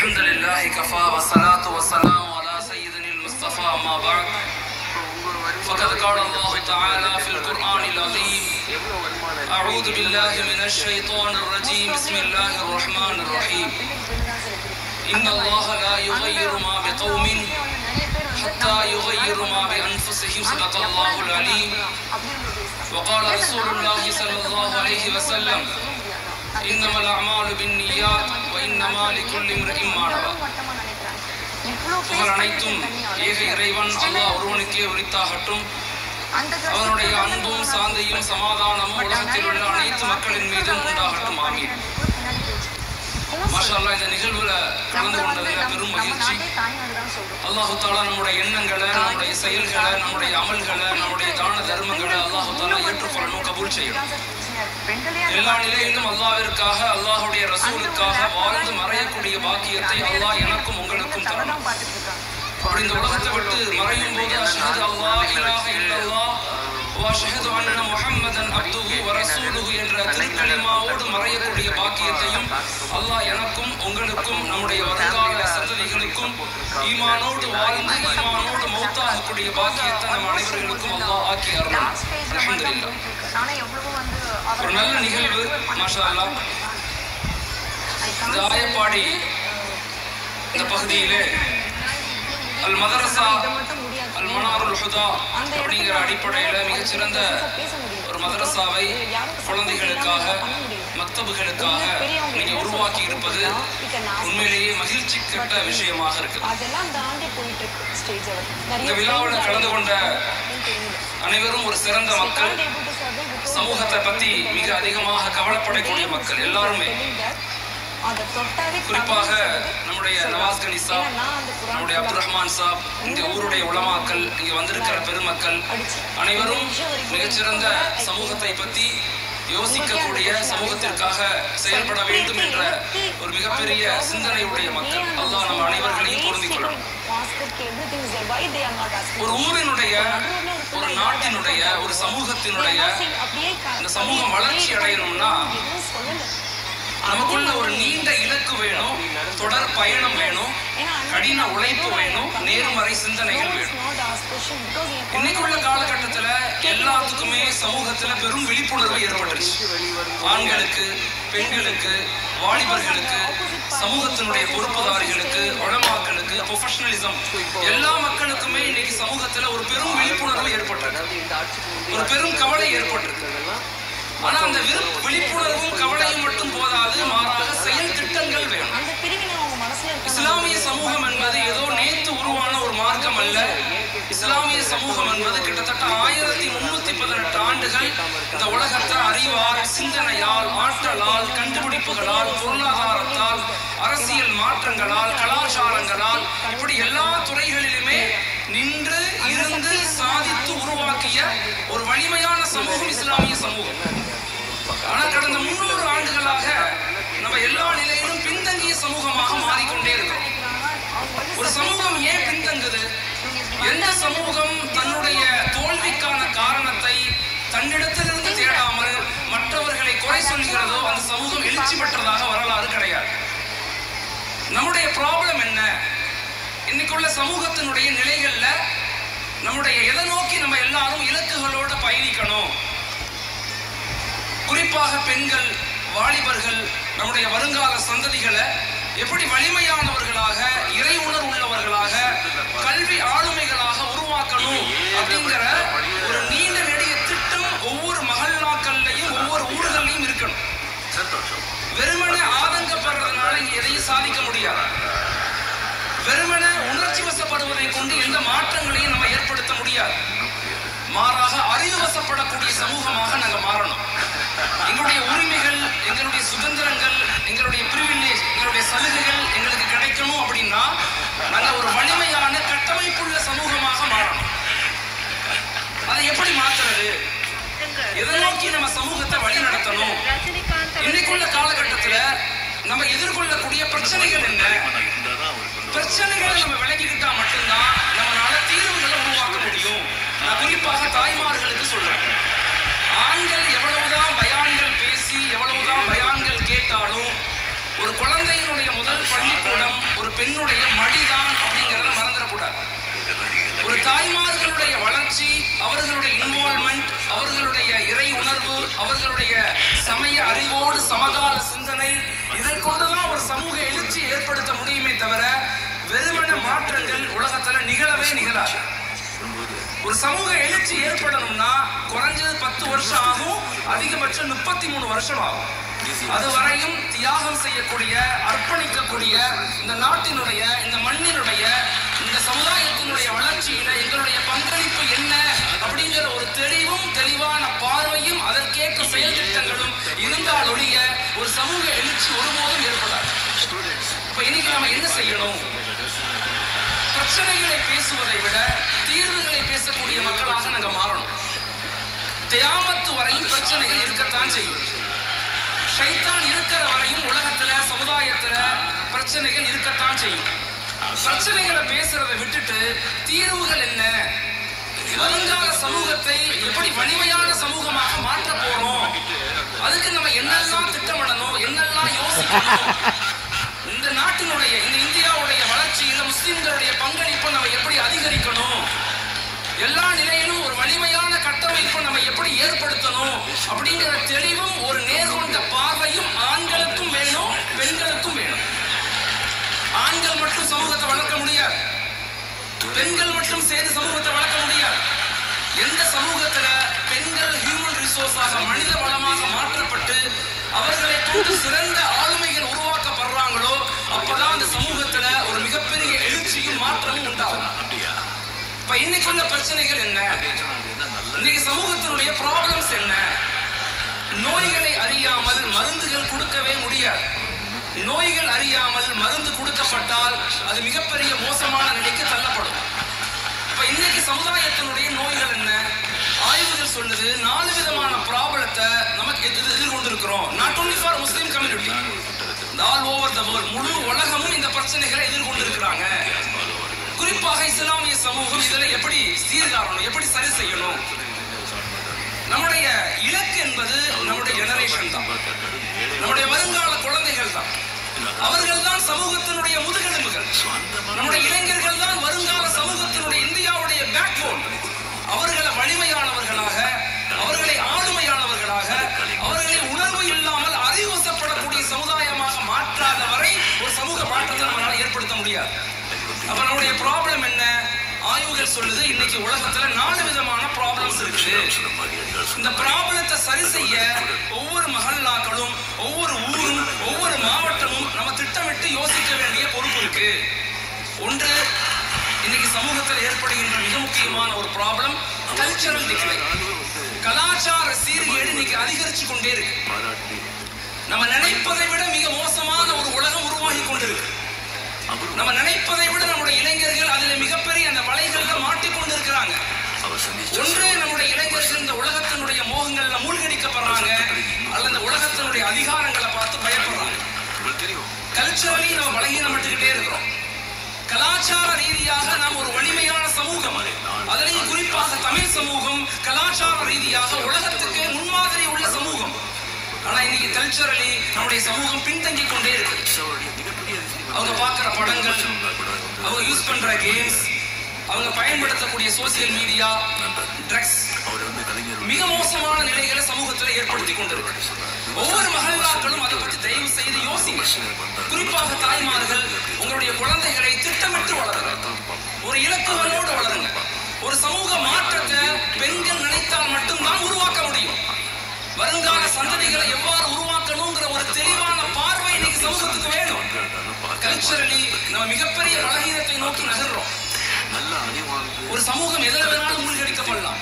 الحمد لله كفى والصلاة والسلام على سيدنا المصطفى أما بعد فقد قال الله تعالى في القرآن العظيم أعوذ بالله من الشيطان الرجيم بسم الله الرحمن الرحيم إن الله لا يغير ما بقوم حتى يغير ما بأنفسهم صدق الله العليم وقال رسول الله صلى الله عليه وسلم إنما الأعمال بالنيات وإنما لكل امرئ ما نوى. புகழ் அனைத்தும் ஏக இறைவன் அல்லாஹ் ஒருவனுக்கே உரித்தாகட்டும். அவனுடைய அன்பும் சாந்தியும் சமாதானமும் உலகத்தில் உள்ள அனைத்து மக்களின் மீதும் உண்டாகட்டும். ஆமீன். மாஷா அல்லாஹ், இந்த நிகழ்வுல கலந்து கொண்டதில் பெரும் மகிழ்ச்சி. அல்லாஹு தாலா நம்முடைய எண்ணங்களை, நம்முடைய செயல்களை, நம்முடைய அமல்களை, நம்முடைய தான தர்மங்களை அல்லாஹு தாலா ஏற்றுக்கொள்ளணும், கபூல் செய்யணும். எல்லா நிலையிலும் அல்லாஹ்விற்காக, அல்லாஹுடைய ரசூலுக்காக வாழ்ந்து மறையக்கூடிய பாக்கியத்தை அல்லாஹ் எனக்கும் உங்களுக்கும் தரணும். அப்படி இந்த உலகத்தை விட்டு மறையும் போது அஷ்ஹது அல்லாஹ் இலாஹ இல்லல்லாஹ் வ அஷ்ஹது அன்ன முஹம்மதன் அப்துஹு வ ரசூலுஹு என்ற திருக்கலிமாவோடு மறையக்கூடிய பாக்கியத்தையும் அல்லாஹ் எனக்கும் உங்களுக்கும் நம்முடைய வருங்கால சந்ததிகளுக்கும் ஈமானோடு வாழ்ந்து ஈமானோடு மௌத்தாகக்கூடிய பாக்கியத்தை நம் அனைவர்களுக்கும் அல்லாஹ் ஆக்கி அருள்வான். அல்ஹம்துலில்லாஹ். ஒரு நல்ல நிகழ்வு. மாஷா அல்லாஹ், இந்த ஆயப்பாடி இந்த பகுதியிலே அல் மதரசா அல் மனாருல் ஹுதா அப்படிங்கிற அடிப்படையில் மிகச்சிறந்த ஒரு மதரசாவை குழந்தைகளுக்காக, மக்தபுகளுக்காக நீங்க உருவாக்கி இருப்பது உண்மையிலேயே மகிழ்ச்சி கட்ட விஷயமாக இருக்கு. இந்த விழாவில் கலந்து கொண்ட அனைவரும் ஒரு சிறந்த மக்கள், சமூகத்தை பத்தி மிக அதிகமாக கவலைப்படக்கூடிய மக்கள் எல்லாருமே. குறிப்பாக நம்முடைய நவாஸ் கனி சாப், நம்முடைய அப்துல் ரஹ்மான் சாப், இந்த ஊருடைய உலமாக்கள், இங்க வந்திருக்கிற பெருமக்கள் அனைவரும் மிகச்சிறந்த சமூகத்தை பத்தி யோசிக்கக்கூடிய, சமூகத்திற்காக செயல்பட வேண்டும் என்ற ஒரு மிகப்பெரிய சிந்தனையுடைய மக்கள். அல்லாஹ் நம்ம அனைவர்களையும் பொருந்திக் கொள்ளணும். ஒரு ஊரினுடைய, ஒரு நாட்டினுடைய, ஒரு சமூகத்தினுடைய இந்த சமூகம் வளர்ச்சி அடையணும்னா நமக்குள்ள ஒரு நீண்ட இலக்கு வேணும், தொடர் பயணம் வேணும், கடின உழைப்பு வேணும், நேர்மறை சிந்தனைகள் வேணும். இன்னைக்குள்ள காலகட்டத்துல எல்லாத்துக்குமே சமூகத்துல பெரும் விழிப்புணர்வு ஏற்பட்டுருச்சு. ஆண்களுக்கு, பெண்களுக்கு, வாலிபர்களுக்கு, சமூகத்தினுடைய பொறுப்புதாரிகளுக்கு, உலமாக்களுக்கு, ப்ரொஃபஷனலிசம், எல்லா மக்களுக்குமே இன்னைக்கு சமூகத்துல ஒரு பெரும் விழிப்புணர்வு ஏற்பட்டிருக்கு, ஒரு பெரும் கவலை ஏற்பட்டிருக்கு. ஆனா அந்த விழிப்புணர்வும் கவலையும் மட்டும் போதாது, மாறாக செயல் திட்டங்கள் வேணும். இஸ்லாமிய சமூகம் என்பது ஏதோ நேற்று உருவான ஒரு மார்க்கம் அல்ல. இஸ்லாமிய சமூகம் என்பது கிட்டத்தட்ட 1318 ஆண்டுகள் இந்த உலகத்தை அறிவால், சிந்தனையால், ஆற்றலால், கண்டுபிடிப்புகளால், பொருளாதாரத்தால், அரசியல் மாற்றங்களால், கலாச்சாரங்களால், இப்படி எல்லா துறைகளிலுமே நின்று இருந்து சாதித்து உருவாக்கிய ஒரு வலிமையான சமூகம் இஸ்லாமிய சமூகம். ஆனா கடந்த 300 ஆண்டுகளாக நம்ம எல்லா நிலையிலும் பின்தங்கிய சமூகமாக மாறிக்கொண்டே இருக்கிறோம். ஒரு சமூகம் ஏன் பின்தங்குது? எந்த சமூகம் தன்னுடைய தோல்விக்கான காரணத்தை தன்னிடத்திலிருந்து தேடாமல் மற்றவர்களை குறை சொல்கிறதோ அந்த சமூகம் எழுச்சி பெற்றதாக வரலாறு கிடையாது. நம்முடைய ப்ராப்ளம் என்ன? இன்னைக்குள்ள சமூகத்தினுடைய நிலைகள்ல நம்முடைய எதை நோக்கி நம்ம எல்லாரும் இலக்குகளோட பயணிக்கணும். குறிப்பாக பெண்கள், வாலிபர்கள், நம்முடைய வருங்கால சந்ததிகளை எப்படி வலிமையானவர்களாக, இறை உணர்வு உள்ளவர்களாக, கல்வி ஆளுமைகளாக உருவாக்கணும் அப்படிங்கிற ஒரு நீண்ட நெடிய திட்டம் ஒவ்வொரு மகல்லாக்கள்லையும், ஒவ்வொரு ஊர்களையும் இருக்கணும். வெறுமனே ஆதங்கப்படுறதுனால இங்க எதையும் சாதிக்க முடியாது. வெறுமனே உணர்ச்சி வசப்படுவதை கொண்டு எந்த மாற்றங்களையும் நம்ம ஏற்படுத்த முடியாது. மாறாக அறிவு வசப்படக்கூடிய சமூகமாக நாங்க மாறணும். எங்களுடைய உரிமைகள், எங்களுடைய சுதந்திரங்கள், எங்களுடைய பிரிவிலேஜ், எங்களுடைய சலுகைகள் எங்களுக்கு கிடைக்கணும் அப்படின்னா நாங்க ஒரு வலிமையான கட்டமைப்புள்ள சமூகமாக மாறணும். அதை எப்படி மாற்றுறது? எதை நோக்கி நம்ம சமூகத்தை வழி நடத்தணும்? இன்னைக்குள்ள காலகட்டத்துல நம்ம எதிர்கொள்ளக்கூடிய பிரச்சனைகள் என்ன? பிரச்சனைகளை நம்ம விளங்கிக்கிட்டா மட்டும்தான் நம்மளால தீர்வுகளை உருவாக்க முடியும். நான் குறிப்பாக தாய்மார்களுக்கு சொல்றேன், ஆண்கள் எவ்வளவுதான் பயான்கள் பேசி, எவ்வளவுதான் பயான்கள் கேட்டாலும் ஒரு குழந்தையினுடைய முதல் பள்ளிக்கூடம், பெண்ணுடைய மடிதான் அப்படிங்கிறத மறந்துடக்கூடாது. ஒரு தாய்மார்களுடைய வளர்ச்சி, அவர்களுடைய இன்வால்மெண்ட், அவர்களுடைய இறை உணர்வு, அவர்களுடைய சமய அறிவோடு சமகால சிந்தனை, இதை கொண்டுதான் ஒரு சமூக எழுச்சி ஏற்படுத்த முடியுமே தவிர வெறுமன மாற்றங்கள் உலகத்துல நிகழவே நிகழாது. ஒரு சமூக எழுச்சி ஏற்படணும்னா குறைஞ்சது 10 வருஷம் ஆகும், அதிகபட்சம் 33 வருஷம் ஆகும். அதுவரையும் தியாகம் செய்யக்கூடிய, அர்ப்பணிக்கக்கூடிய இந்த நாட்டினுடைய, இந்த மண்ணினுடைய, இந்த சமுதாயத்தினுடைய வளர்ச்சியில எங்களுடைய பங்களிப்பு என்ன அப்படிங்கிற ஒரு தெளிவான பார்வையும் அதற்கேற்ற செயல் திட்டங்களும் இருந்தால் ஒழிய ஒரு சமூக எழுச்சி ஒருபோதும் ஏற்படாது. இப்ப இன்னைக்கு நாம என்ன செய்யணும்? பிரச்சனைகளை பேசுவதை விட தீர்வுகளை பேசக்கூடிய மக்களாக நாங்க மாறணும். தியாமத்து வரையும் பிரச்சனைகள் இருக்கத்தான் செய்யும். ஷைத்தான் இருக்கிற வரையும் உலகத்துல, சமுதாயத்துல பிரச்சனைகள் இருக்கத்தான் செய்யும். பிரச்சனைகளை பேசுறதை விட்டுட்டு தீர்வுகள் என்ன, வருங்கால சமூகத்தை எப்படி வலிமையான சமூகமாக மாற்ற போறோம், அதுக்கு நம்ம என்னெல்லாம் திட்டமிடணும், என்னெல்லாம் யோசிக்கணும், இந்த நாட்டினுடைய, இந்த இந்தியாவுடைய வளர்ச்சியில முஸ்லிம்களுடைய பங்களிப்பை நம்ம எப்படி அதிகரிக்கணும், எல்லா நிலையிலும் ஒரு வலிமையான கட்டமைப்பை நம்ம எப்படி ஏற்படுத்தணும் அப்படிங்கிற தெளிவும் ஒரு நேர்கொண்ட பார்வையும் ஆண்களுக்கும் வேணும், பெண்களுக்கும் வேணும். ஆண்கள் மட்டும் சமூகத்தை வளர்க்க முடியாது, பெண்கள் மட்டும் சேர்ந்து சமூகத்தை வளர்க்க முடியாது. எந்த சமூகத்துல பெண்கள் ஹியூமன் ரிசோர்ஸாக, மனித வளமாக மாற்றப்பட்டு அவர்களை கொண்டு சிறந்த ஆளுமைகள் உருவாக்கப்படுறாங்களோ அப்பதான் அந்த சமூகத்துல ஒரு மிகப்பெரிய எழுச்சியும் மாற்றமும் உண்டாகும். இப்ப இன்னைக்கு உள்ள பிரச்சனைகள் என்ன, இன்னைக்கு சமூகத்தினுடைய ப்ராப்ளம்ஸ் என்ன? நோய்களை அறியாமல் மருந்துகள் கொடுக்கவே முடியாது. நோய்கள் அறியாமல் மருந்து கொடுக்கப்பட்டால் அது மிகப்பெரிய மோசமான நிலைக்கு தள்ளப்படும். இப்ப இன்னைக்கு சமுதாயத்தினுடைய நோய்கள் என்ன? ஆய்வுகள் சொல்லுது 4 விதமான ப்ராப்ளத்தை நமக்கு எதிர்கொண்டிருக்கிறோம். Not only for Muslim community, all over the world, முழு உலகமும் இந்த பிரச்சனைகளை எதிர்கொண்டிருக்கிறாங்க. குறிப்பாக இஸ்லாமிய சமூகம் இதில் எப்படி சீர்காரணும், எப்படி சரி செய்யணும்? நம்முடைய இலக்கு என்பது நம்முடைய ஜெனரேஷன் தான், நம்முடைய வருங்கால குழந்தைகள் தான். அவர்கள் தான் சமூகத்தினுடைய முதுகெலும்புகள். நம்முடைய இளைஞர்கள் தான் வருங்கால சமூகத்தினுடைய, இந்தியாவுடைய பேக்போன். அவர்களை வலிமையானவர்களாக, அவர்களை ஆளுமையானவர்களாக, அவர்களை உணர்வு இல்லாமல் அறிவுசப்படக்கூடிய சமுதாயமாக மாற்றாத வரை ஒரு சமூக மாற்றத்தை நம்மளால் ஏற்படுத்த முடியாது. அப்ப நம்முடைய ப்ராப்ளம் என்ன? ஆய்வுகள் சொல்லுது இன்னைக்கு உலகத்துல 4 விதமான ப்ராப்ளம்ஸ் இருக்கு. இந்த ப்ராப்ளத்தை சரி செய்ய ஒவ்வொரு மஹல்லாக்களும், ஒவ்வொரு ஊரும், ஒவ்வொரு மாவட்டமும் நம்ம திட்டமிட்டு யோசிக்க வேண்டிய பொறுப்பு இருக்கு. ஒன்று, இன்னைக்கு சமூகத்தில் ஏற்படுகின்ற மிக முக்கியமான ஒரு ப்ராப்ளம் கல்ச்சரல் டிக்ளைன். கலாச்சார சீர்கேடு இன்னைக்கு அதிகரிச்சு கொண்டே இருக்கு. நம்ம நினைப்பதை விட மிக மோசமான ஒரு உலகம் உருவாகி கொண்டிருக்கு. நம்ம நினைப்பதை விட நம்முடைய இளைஞர்கள் அதில் மிகப்பெரிய அந்த வலைகள்ல மாட்டிக்கொண்டிருக்கிறாங்க. ஒன்று, நம்முடைய இளைஞர்கள் இந்த உலகத்தினுடைய மோகங்கள்ல மூழ்கடிக்கப்படுறாங்க, அல்லது இந்த உலகத்தினுடைய அதிகாரங்களை பார்த்து பயப்படுறாங்க. கல்ச்சரலி நம்ம பலகீனப்பட்டுக்கிட்டே இருக்கிறோம். கலாச்சார ரீதியாக நாம் ஒரு வலிமையான சமூகம், அதிலையும் குறிப்பாக தமிழ் சமூகம் கலாச்சார ரீதியாக உலகத்துக்கு முன்மாதிரி உள்ள சமூகம். ஆனா இன்னைக்கு கல்ச்சரலி நம்முடைய சமூகம் பின்தங்கி கொண்டே இருக்கு. அவங்க பார்க்கிற படங்கள், அவங்க யூஸ் பண்ற கேம்ஸ், அவங்க பயன்படுத்தக்கூடிய சோசியல் மீடியா, ட்ரக்ஸ் மிக மோசமான நிலைகளை சமூகத்தில் ஏற்படுத்தி கொண்டிருக்கு. ஒவ்வொரு மகல்லாக்களும் அதை பற்றி தயவு செய்து யோசிங்க. குறிப்பாக தாய்மார்கள் உங்களுடைய குழந்தைகளை திட்டமிட்டு வளருங்க, ஒரு இலக்குகளோடு வளருங்க. ஒரு சமூக மாற்றத்தை பெண்கள் நினைத்தால் மட்டும்தான் உருவாக்க முடியும். வருங்கால சந்ததிகளை எவ்வாறு உருவாக்கணுங்கிற ஒரு தெளிவான பார்வை இன்னைக்கு சமூகத்துக்கு வேணும். கல்ச்சரலி நம்ம மிகப்பெரிய பலகீனத்தை நோக்கி நகர்றோம். ஒரு சமூகம் எதில் வேணாலும் மூழ்கடிக்கப்படலாம்.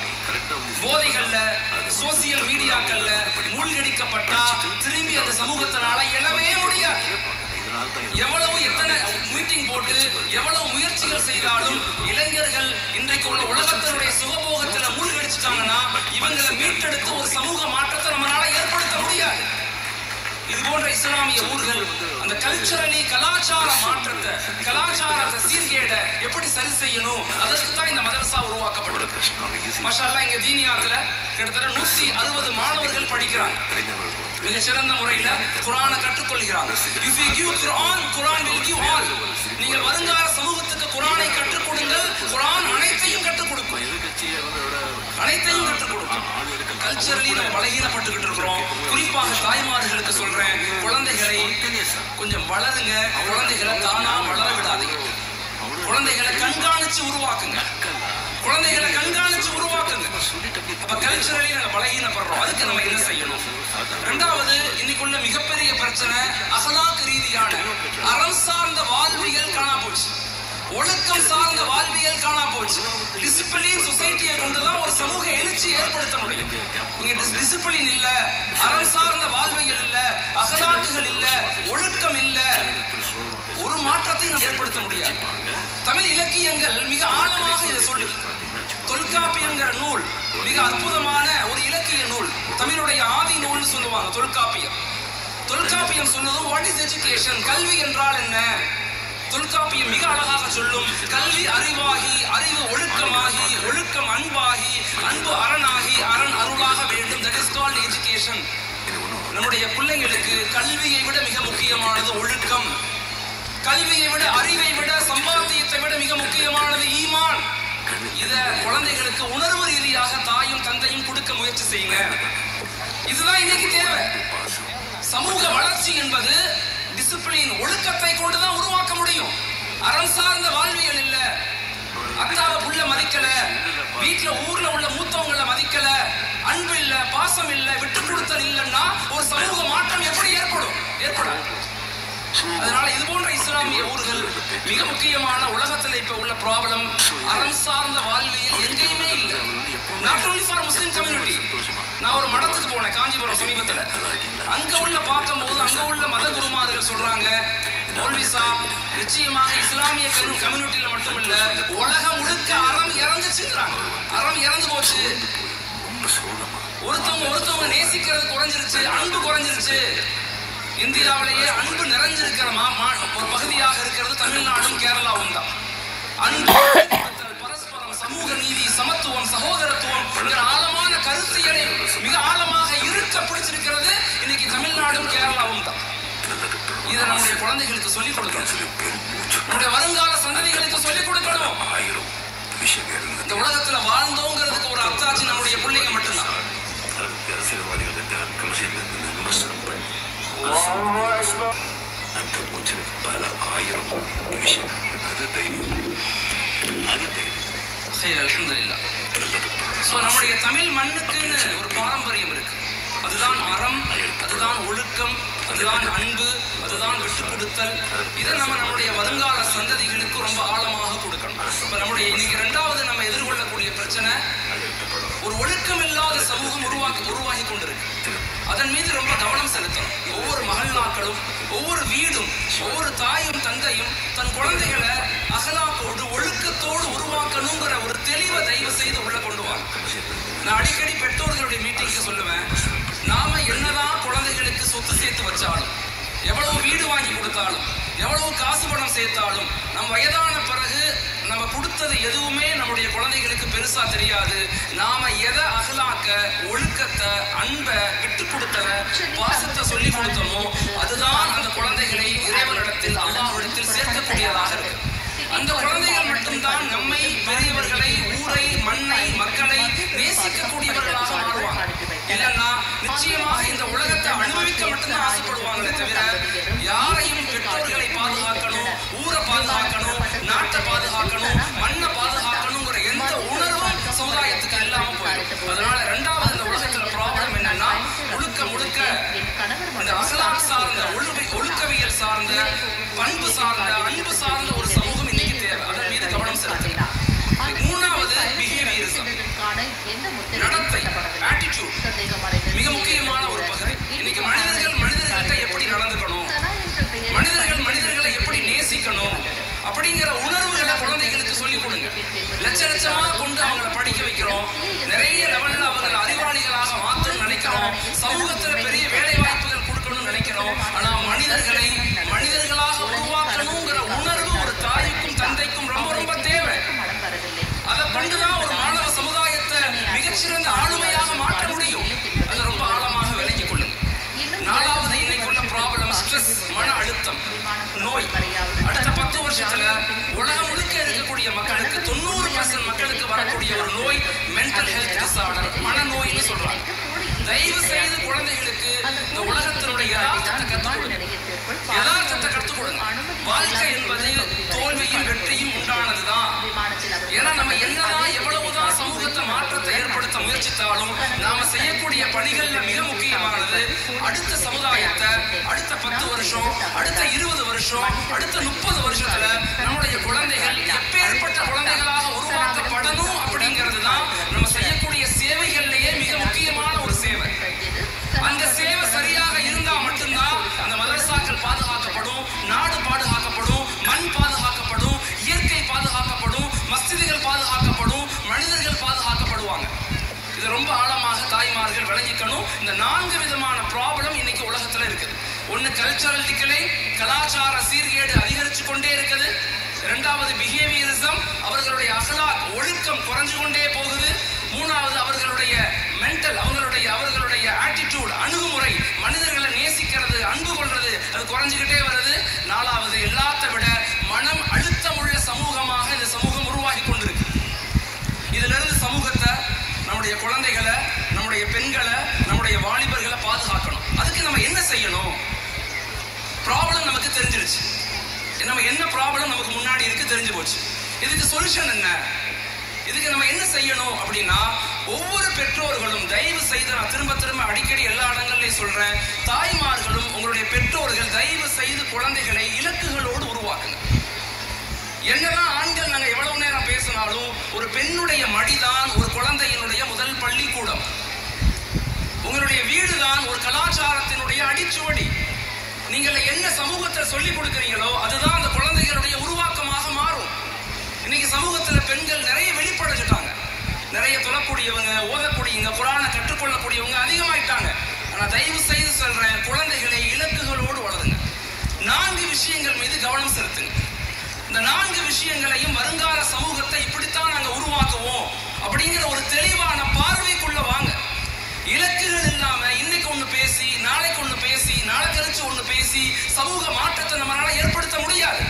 போதைகள்ல, சோசியல் மீடியாக்கள்ல மூழ்கடிக்கப்பட்டா திரும்பி அந்த சமூகத்தினால எழவே முடியாது. எவ்வளவு எத்தனை மீட்டிங் போட்டு எவ்வளவு முயற்சிகள் செய்தாலும் இளைஞர்கள் இன்றைக்கு உள்ள உலகத்தினுடைய சுகபோகத்துல மூழ்கடிச்சுட்டாங்கன்னா இவங்களை மீட்டெடுத்து ஒரு சமூக மாற்றத்தை நம்மளால ஏற்படுத்த முடியாது. இது போன்ற இஸ்லாமிய ஊர்கள் அந்த கல்ச்சரலி கலாச்சார மாற்றத்தை, கலாச்சாரத்தை சீர்கேட எப்படி சரி செய்யணும், அதற்கு தான் இந்த மதரசா உருவாக்கப்பட்டிருக்கு. மாஷா அல்லாஹ் இங்க தீனியாத்துல கிட்டத்தட்ட 160 மாணவர்கள் படிக்கிறாங்க. மிகச்சிறந்த முறையில குர்ஆனை கற்றுக்கொள்கிறாங்க. If you give Quran, Quran will give all. நீங்கள் வருங்கால சமூகத்துக்கு குர்ஆனை கற்றுக் கொடுங்கள், குர்ஆன் அனைத்தையும் கற்றுக் கொடுக்கும், அனைத்தையும் கற்றுக் கொடுக்கும். கல்ச்சரலி நம்ம பலகீனப்பட்டுக்கிட்டு இருக்கிறோம். குறிப்பாக தாய்மார்களுக்கு சொல்றேன், குழந்தைகளை கொஞ்சம் வளருங்க, குழந்தைகளை தானா வளர விடாதீங்க, குழந்தைகளை கண்காணிச்சு உருவாக்குங்க, குழந்தைகளை கண்காணிச்சு உருவாக்குங்க. அப்ப கல்ச்சரலி நாங்க பலகீனப்படுறோம். அதுக்கு நம்ம என்ன செய்யணும்? இரண்டாவது, இன்னைக்குள்ள மிகப்பெரிய பிரச்சனை அகலாக் ரீதியான அறம் சார்ந்த வாழ்வியல் காணா போச்சு, ஒழுக்கம் சார்ந்த வாழ்வியல் காணா போச்சு. டிசிப்ளின் சொசைட்டியை கொண்டுதான் ஒரு சமூக எழுச்சி ஏற்படுத்த முடியும். இங்க டிசிப்ளின் இல்ல, அறம் சார்ந்த வாழ்வியல் இல்ல, அகலாக்குகள் இல்ல, ஒழுக்கம் இல்ல, ஒரு மாற்றத்தை நாம் ஏற்படுத்த முடியாது. தமிழ் இலக்கியங்கள் மிக ஆழமாக இதை சொல்லுது. தொல்காப்பியங்கிற நூல் மிக அற்புதமான ஒரு இலக்கிய நூல், தமிழுடைய ஆதி நூல்னு சொல்லுவாங்க தொல்காப்பியம். தொல்காப்பியம் சொல்லுது வாட் இஸ் எஜுகேஷன், கல்வி என்றால் என்ன. தொல்காப்பியம் மிக அழகாக சொல்லும், கல்வி அறிவாகி, அறிவு ஒழுக்கமாகி, ஒழுக்கம் அன்பாகி, அன்பு அரணாகி, அரண் அருளாக வேண்டும். That is called education. நம்முடைய பிள்ளைங்களுக்கு கல்வியை விட மிக முக்கியமானது ஒழுக்கம், கல்வியை விட, அறிவை விட, சம்பாத்தியத்தை விட மிக முக்கியமானது ஈமான். இத குழந்தைகளுக்கு உணர்வு ரீதியாக தாயும் தந்தையும் கொடுக்க முயற்சி செய்யுங்க. இதுதான் இன்னைக்கு தேவை. சமூக வளர்ச்சி என்பது டிசிப்ளின், ஒழுக்கத்தை கொண்டுதான் உருவாக்க முடியும். அறம் சார்ந்த வாழ்வியல் இல்ல, அத்தாவை புள்ள மதிக்கல, வீட்டுல ஊர்ல உள்ள மூத்தவங்களை மதிக்கல, அன்பு இல்ல, பாசம் இல்ல, விட்டு கொடுத்தல் இல்லைன்னா ஒரு சமூக மாற்றம் எப்படி ஏற்படும்? ஏற்படாது. அதனால இது போன்ற இஸ்லாமிய ஊர்கள் மிக முக்கியமான உலகத்தில் இப்ப உள்ள ப்ராப்ளம் அறம் சார்ந்த வாழ்வியல் எங்கேயுமே இல்லை. Not only for Muslim community. நான் ஒரு மடத்துக்கு போனேன் காஞ்சிபுரம் சமீபத்தில். அங்க உள்ள பார்க்கும்போது அங்க உள்ள மத குருமார்கள் சொல்றாங்க, மௌல்விசா நிச்சயமாக இஸ்லாமிய கம்யூனிட்டியில மட்டும் இல்ல உலகம் முழுக்க அறம் இறந்துச்சுன்றாங்க. அறம் இறந்து போச்சு, ஒருத்தவங்க நேசிக்கிறது குறைஞ்சிருச்சு, அன்பு குறைஞ்சிருச்சு. இந்தியாவிலேயே அன்பு நிறைஞ்சிருக்கிற ஒரு பகுதியாக இருக்கிறது தமிழ்நாடும் கேரளாவும் தான். அன்பு, பரஸ்பரம், சமூக நீதி, சமத்துவம், சகோதரத்துவம் என்கிற ஆழமான கருத்தியலை மிக ஆழமாக இருக்க பிடிச்சிருக்கிறது இன்னைக்கு தமிழ்நாடும் கேரளாவும் தான். இதை நம்முடைய குழந்தைகளுக்கு சொல்லிக் கொடுக்கணும், நம்முடைய வருங்கால சந்ததிகளுக்கு சொல்லிக் கொடுக்கணும். இந்த உலகத்துல வாழ்ந்தோங்கிறதுக்கு ஒரு அத்தாட்சி நம்முடைய பிள்ளைங்க மட்டும்தான். பல ஆயிரம் விஷயங்கள், அது தைரியம், அது தைரியம். சரி, அல்ஹம்துலில்லாஹ். நம்முடைய தமிழ் மண்ணுக்குன்னு ஒரு பாரம்பரியம் இருக்கு. அதுதான் அறம், அதுதான் ஒழுக்கம், அதுதான் அன்பு, அதுதான் விட்டு கொடுத்தல். இதை நம்முடைய வருங்கால சந்ததிகளுக்கு ரொம்ப ஆழமாக கொடுக்கணும். இப்ப நம்முடைய இன்னைக்கு இரண்டாவது நம்ம எதிர்கொள்ளக்கூடிய பிரச்சனை ஒரு ஒழுக்கம் இல்லாத சமூகம் உருவாகி கொண்டிருக்கு. அதன் மீது ரொம்ப கவனம் செலுத்தணும். ஒவ்வொரு மகள்நாக்களும், ஒவ்வொரு வீடும், ஒவ்வொரு தாயும் தந்தையும் தன் குழந்தைகளை அகலாக்கோடு ஒழுக்கத்தோடு உருவாக்கணுங்கிற ஒரு தெளிவை தயவு செய்து உள்ள கொண்டு வாங்க. நான் அடிக்கடி பெற்றோர்களுடைய மீட்டிங்க்கு சொல்லுவேன், நாம என்னதான் குழந்தைகளுக்கு சொத்து சேர்த்து வச்சாலும், எவ்வளவு வீடு வாங்கி கொடுத்தாலும், எவ்வளவு காசு பணம் சேர்த்தாலும், நம்ம வயதான பிறகு நம்ம கொடுத்தது எதுவுமே நம்முடைய குழந்தைகளுக்கு பெருசா தெரியாது. நாம எதை அகலாக்க, ஒழுக்கத்தை, அன்பை, விட்டு கொடுத்தத, பாசத்தை சொல்லி கொடுத்தோமோ அதுதான் அந்த குழந்தைகளை இறைவனிடத்தில், அல்லாஹ்விடத்தில் சேர்க்கக்கூடியதாக இருக்கு. அந்த குழந்தைகள் மட்டும்தான் நம்மை, பெரியவர்களை, ஊரை, மண்ணை, மக்களை நேசிக்கக்கூடியவர்களாக மாறுவாங்க. இல்லைன்னா நிச்சயமாக இந்த உலகத்தை அனுபவிக்க மட்டும்தான் ஆசைப்படுவாங்களே தவிர யாரையும் பெற்றோர்களை பாதுகாக்கணும், ஊரை பாதுகாக்கணும், நாட்டை பாதுகாக்கணும், மண்ணை பாதுகாக்கணுங்கிற எந்த உணர்வும் சமுதாயத்துக்கு இல்லாம போயிடும். அதனால இரண்டாவது இந்த உலகத்துல ப்ராப்ளம் என்னன்னா முழுக்க இந்த அகலாக் சார்ந்த, ஒழுக்கவியல் சார்ந்த, பண்பு சார்ந்த, அன்பு சார்ந்த ஒரு சமூகம் இன்னைக்கு தேவை. அதன் மீது கவனம் செலுத்தணும். மூணாவது பிஹேவியரிசம், நடத்தை, ஆட்டிடியூட் மிக முக்கியமான ஒரு பகுதி. இன்னைக்கு மனிதர்கள்ட்ட எப்படி நடந்துக்கணும், மனிதர்களை எப்படி நேசிக்கணும் அப்படிங்கிற உணர்வுகளை குழந்தைகளுக்கு சொல்லிக் கொடுங்க. லட்சமா கொண்டு அவங்களை படிக்க வைக்கிறோம், நிறைய லெவல்ல அவங்களை அறிவாளிகளாக மாற்றணும்னு நினைக்கிறோம், சமூகத்துல பெரிய வேலை வாய்ப்புகள் கொடுக்கணும்னு நினைக்கிறோம். ஆனா மனித அழுத்தம் நோய். அடுத்த 10 வருஷத்துல உலகம் முழுக்க இருக்கக்கூடிய மக்களுக்கு 90% மக்களுக்கு வரக்கூடிய ஒரு நோய் மென்டல் ஹெல்த் டிசார்டர், மனநோய்னு சொல்றாங்க. தயவு செய்து குழந்தைகளுக்கு இந்த உலகத்தினுடைய யதார்த்தத்தை கற்றுக் கொடுங்க. வாழ்க்கை என்பது தோல்வியும் வெற்றியும் உண்டானதுதான். ஏன்னா நம்ம என்னதான் எவ்வளவுதான் சமூகத்தை மாற்றத்தை ஏற்படுத்த முயற்சித்தாலும் நாம செய்யக்கூடிய பணிகள்ல மிக முக்கியமானது அடுத்த சமுதாயத்தை அடுத்த 10 வருஷம், அடுத்த 20 வருஷம், அடுத்த 30 வருஷத்துல நம்முடைய குழந்தைகள் எப்பேற்பட்ட குழந்தைகளாக உருவாக்கப்படணும் அப்படிங்கிறது தான் நம்ம செய்யக்கூடிய சேவைகள்லயே மிக முக்கியமான ஒரு சேவை. அந்த சேவை சரியாக இருந்தா மட்டும்தான் அந்த மதரசாக்கள் பாதுகாக்கப்படும், நாடு பாதுகாக்கப்படும், மண் பாதுகாக்கப்படும், இயற்கை பாதுகாக்கப்படும், மஸ்ஜிதுகள் பாதுகாக்கப்படும், மனிதர்கள் பாதுகாக்கப்படுவாங்க. இது ரொம்ப ஆழமாக தாய்மார்கள் விளங்கிக்கணும். இந்த 4 விதமான ப்ராப்ளம் இன்னைக்கு உலகத்துல இருக்குது. ஒன்னு கல்ச்சரல் டிக்ளை, கலாச்சார சீர்கேடு அதிகரிச்சு கொண்டே இருக்குது. இரண்டாவது பிஹேவியரிசம், அவர்களுடைய அகலாக் ஒழுக்கம் குறைஞ்சு கொண்டே போகுது. மூணாவது அவர்களுடைய மென்டல், அவர்களுடைய ஆட்டிடியூட், அணுகுமுறை, மனிதர்களை நேசிக்கிறது, அன்பு கொள்றது, அது குறைஞ்சுக்கிட்டே வருது. நாலாவது எல்லாத்தை விட மனம் அழுத்தமுள்ள சமூகமாக இந்த சமூகம் உருவாகி கொண்டிருக்கு. இதுல இருந்து சமூகத்தை, நம்முடைய குழந்தைகளை, நம்முடைய பெண்களை, நம்முடைய வாலிபர்களை பாதுகாக்கணும். அதுக்கு நம்ம என்ன செய்யணும்? ப்ராப்ளம் நமக்கு தெரிஞ்சிருச்சு. நம்ம என்ன ப்ராப்ளம் நமக்கு முன்னாடி இருக்கு தெரிஞ்சு போச்சு. இதுக்கு சொல்யூஷன் என்ன? இதுக்கு நம்ம என்ன செய்யணும் அப்படின்னா, ஒவ்வொரு பெற்றோர்களும் தயவு செய்து, நான் திரும்ப அடிக்கடி எல்லா இடங்கள்லையும் சொல்றேன், தாய்மார்களும் உங்களுடைய பெற்றோர்கள் தயவு செய்து குழந்தைகளை இலக்குகளோடு உருவாக்குங்க. என்னதான் ஆண்கள் நாங்க எவ்வளவு நேரம் பேசினாலும் ஒரு பெண்ணுடைய மடிதான் ஒரு குழந்தையினுடைய முதல் பள்ளிக்கூடம். உங்களுடைய வீடுதான் ஒரு கலாச்சாரத்தினுடைய அடிச்சுவடி. நீங்கள் என்ன சமூகத்தை சொல்லிக் கொடுக்கிறீங்களோ அதுதான் அந்த குழந்தைகளுடைய உருவாக்கமாக மாறும். இன்னைக்கு சமூகத்துல பெண்கள் நிறைய வெளிப்படைச்சிட்டாங்க. நிறைய தொழக்கூடியவங்க, ஓதக்கூடியவங்க, குரானை கற்றுக்கொள்ளக்கூடியவங்க அதிகமாயிட்டாங்க. ஆனா தயவு செய்து சொல்றேன், குழந்தைகளை இலக்குகளோடு வளருங்க. 4 விஷயங்கள் மீது கவனம் செலுத்துங்க. இந்த 4 விஷயங்களையும் வருங்கால சமூகத்தை இப்படித்தான் நாங்க உருவாக்குவோம் அப்படிங்கிற ஒரு தெளிவான பார்வைக்குள்ள வாங்க. இலக்குகள் இல்லாம இன்னைக்கு ஒண்ணு பேசி, நாளைக்கு ஒண்ணு பேசி, நாளை கழிச்சு ஒண்ணு பேசி சமூக மாற்றத்தை நம்மளால ஏற்படுத்த முடியாது.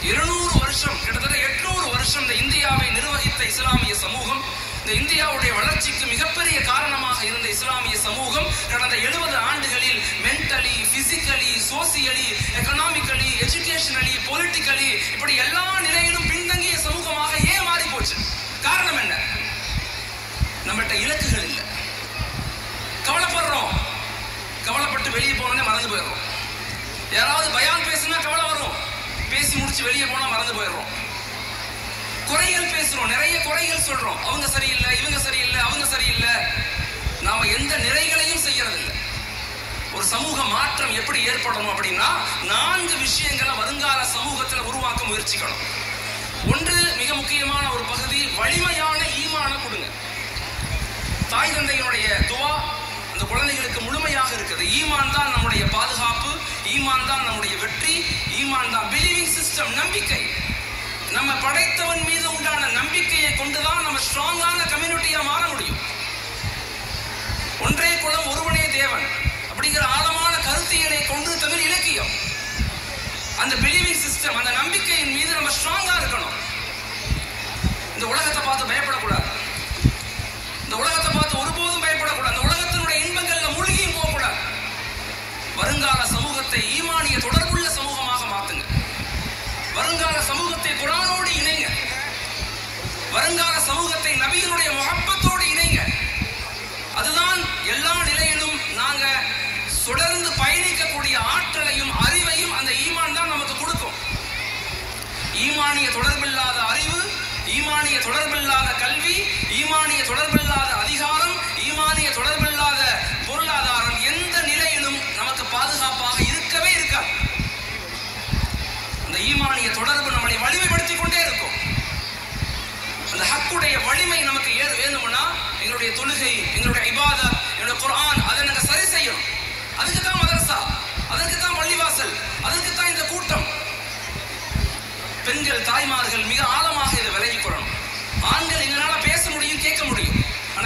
200 வருஷம், கிட்டத்தட்ட 800 வருஷம் இந்த இந்தியாவை நிர்வகித்த இஸ்லாமிய சமூகம், இந்த இந்தியாவுடைய வளர்ச்சிக்கு மிகப்பெரிய காரணமாக இருந்த இஸ்லாமிய சமூகம் கடந்த 70 ஆண்டுகளில் mentally, physically, socially, economically, educationally, politically, இப்படி எல்லா நிலையிலும் பின்தங்கிய சமூகமாக ஏன் மாறி போச்சு? காரணம் என்ன? நம்மகிட்ட இலக்குகள் இல்லை. கவலைப்படுறோம், கவலைப்பட்டு வெளியே போனோடனே மறந்து போயிடுறோம். யாராவது பயான் பேசுனா கவலை வரும், பேசி முடிச்சு வெளியே போனா மறந்து போயிடுறோம். குறைகள் பேசுறோம், நிறைய குறைகள் சொல்றோம், அவங்க சரியில்லை, இவங்க சரியில்லை, அவங்க சரியில்லை. நாம எந்த நிறைகளையும் செய்யறது இல்லை. ஒரு சமூக மாற்றம் எப்படி ஏற்படணும் அப்படின்னா 4 விஷயங்களை வருங்கால சமூகத்தில் உருவாக்க முயற்சிக்கணும். ஒன்று, மிக முக்கியமான ஒரு பகுதி, வலிமையான ஈமான கொடுங்க. தாய் தந்தையினுடைய துவா அந்த குழந்தைகளுக்கு முழுமையாக இருக்குது. ஈமான் தான் நம்முடைய பாதுகாப்பு, ஈமான் தான் நம்முடைய வெற்றி, ஈமான் தான் பிலீவிங் சிஸ்டம், நம்பிக்கை. நம்ம படைத்தவன் மீது உண்டான நம்பிக்கையை கொண்டுதான் நம்ம ஸ்ட்ராங்கான கம்யூனிட்டியா மாற முடியும். ஒன்றே குலம் ஒருவனே தேவன் அப்படிங்கிற ஆழமான கருத்தியலை கொண்டு தமிழ் இலக்கியம். அந்த பிலீவிங் சிஸ்டம், அந்த நம்பிக்கையின் மீது நம்ம ஸ்ட்ராங்கா இருக்கணும். இந்த உலகத்தை பார்த்து பயப்படக்கூடாது. இந்த உலகத்தை பார்த்து ஒருபோதும் பயப்படக்கூடாது. அந்த உலகத்தினுடைய இன்பங்கள்ல மூழ்கியும் போகக்கூடாது. வருங்கால சமூகத்தை ஈமானிய தொடர்புள்ள சமூகமாக மாத்துங்க. வருங்கால சமூகத்தை குர்ஆனோடு இணைங்க. வருங்கால சமூகத்தை நபியினுடைய முஹப்பத்தோடு இணைங்க. அதுதான் எல்லா நிலையிலும் நாங்க தொடர்ந்து பயணிக்கக்கூடிய ஆற்றலையும் அறிவையும் அந்த ஈமான் தான் நமக்கு கொடுக்கும். ஈமானிய தொடர்பில்லாத அறிவு, ஈமானிய தொடர்பில்லாத கல்வி, ஈமானிய தொடர்பில்லாத அதிகாரம், ஈமானிய தொடர்பில்லாத பொருளாதாரம் எந்த நிலையிலும் நமக்கு பாதுகாப்பாக இருக்கவே இருக்காது. அந்த ஈமானிய தொடர்பு நம்மளை வலிமைப்படுத்திக் கொண்டே இருக்கும். அந்த ஹக்குடைய வலிமை நமக்கு வேணும்னா எங்களுடைய தொழுகை, எங்களுடைய இபாதத், எங்களுடைய குர்ஆன், அதை நாங்க சரி செய்யணும். அதுக்கு தான் மதரசா, அதற்கு தான் பள்ளிவாசல், அதற்கு தான் இந்த கூட்டம். பெண்கள், தாய்மார்கள் மிக ஆழமாக இதை விலகிக் கொள்ளணும். ஆண்கள் எங்களால பேச முடியும், கேட்க முடியும். ஆனா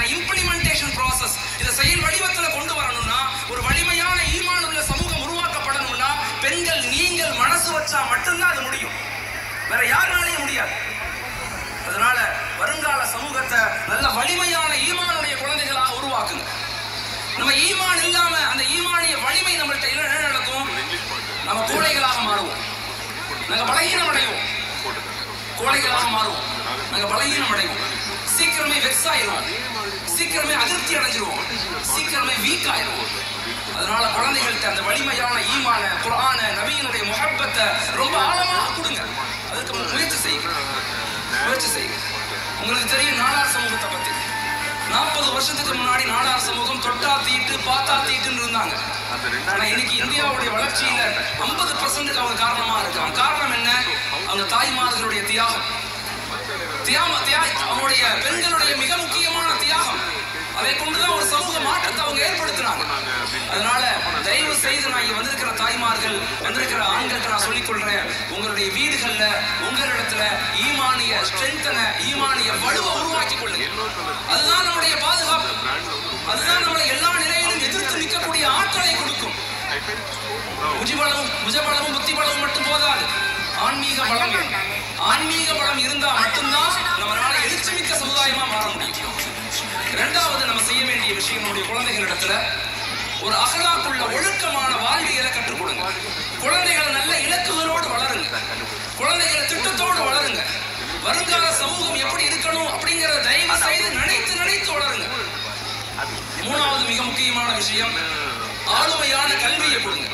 மட்டும்தான் அது முடியும், வேற யாருனாலையும் முடியாது. அதனால வருங்கால சமூகத்தை நல்ல வலிமையான ஈமானுடைய குழந்தைகளாக உருவாக்குங்க. நம்ம ஈமான் இல்லாம அந்த ஈமானிய வலிமை நம்மள்ட்ட என்ன நடக்கும்? நம்ம கோழைகளாக மாறுவோம், நாங்க பலகீனம் அடைவோம். கோழைகளாக மாறுவோம், நாங்க பலகீனம் அடைவோம். சீக்கிரமே வெக்ஸ் ஆயிடுவோம், சீக்கிரமே அதிருப்தி அடைஞ்சிருவோம், சீக்கிரமே வீக் ஆயிடுவோம். அதனால குழந்தைகள்கிட்ட அந்த வலிமையான ஈமான, குர்ஆன, நபியினுடைய முஹப்பத்தை ரொம்ப ஆழமாக கொடுங்க. அதுக்கு முயற்சி செய்யுங்க. உங்களுக்கு தெரியும் நாடார் சமூகத்தை பத்தி. 40 வருஷத்துக்கு முன்னாடி நாடார் சமூகம் தொட்டா தீட்டு பார்த்தா தீட்டுன்னு இருந்தாங்க. ஆனா இன்னைக்கு இந்தியாவுடைய வளர்ச்சியில 50% அவங்க காரணமா இருக்காங்க. காரணம் என்ன? அவங்க தாய்மார்களுடைய தியாகம், அவங்களுடைய பெண்களுடைய மிக முக்கியமான தியாகம். அதை கொண்டுதான் ஒரு சமூக மாற்றத்தை அவங்க ஏற்படுத்தினாங்க. அதனால தயவு செய்து நான் இங்க வந்திருக்கிற தாய்மார்கள், வந்திருக்கிற ஆண்களுக்கு நான் சொல்லிக் கொள்றேன், உங்களுடைய வீடுகள்ல உங்களிடத்துல ஈமானிய ஸ்ட்ரென்த்தனை, ஈமானிய வலுவை உருவாக்கி கொள்ளுங்க. அதுதான் நம்முடைய பாதுகாப்பு, அதுதான் நம்மளை எல்லா நிலையிலும் எதிர்த்து நிற்கக்கூடிய ஆற்றலை கொடுக்கும். புஜபலமும் புத்தி பலமும் மட்டும் போதாது, ஆன்மீக பலம் வேண்டும். ஆன்மீக பலம் இருந்தா மட்டும்தான் நம்மளால எழுச்சி மிக்க சமுதாயமா மாற முடியும். இரண்டாவது நம்ம செய்ய வேண்டிய விஷயம், நம்முடைய குழந்தைகளிடத்துல ஒரு அகலாக்குள்ள ஒழுக்கமான வாழ்வியலை கற்றுக் கொடுங்க. குழந்தைகளை நல்ல இலக்குகளோடு வளருங்க, குழந்தைகளை திட்டத்தோடு வளருங்க. வருங்கால சமூகம் எப்படி இருக்கணும் அப்படிங்கறத தயவு செய்து நினைத்து வளருங்க. மூணாவது மிக முக்கியமான விஷயம், ஆளுமையான கல்வியை கொடுங்க.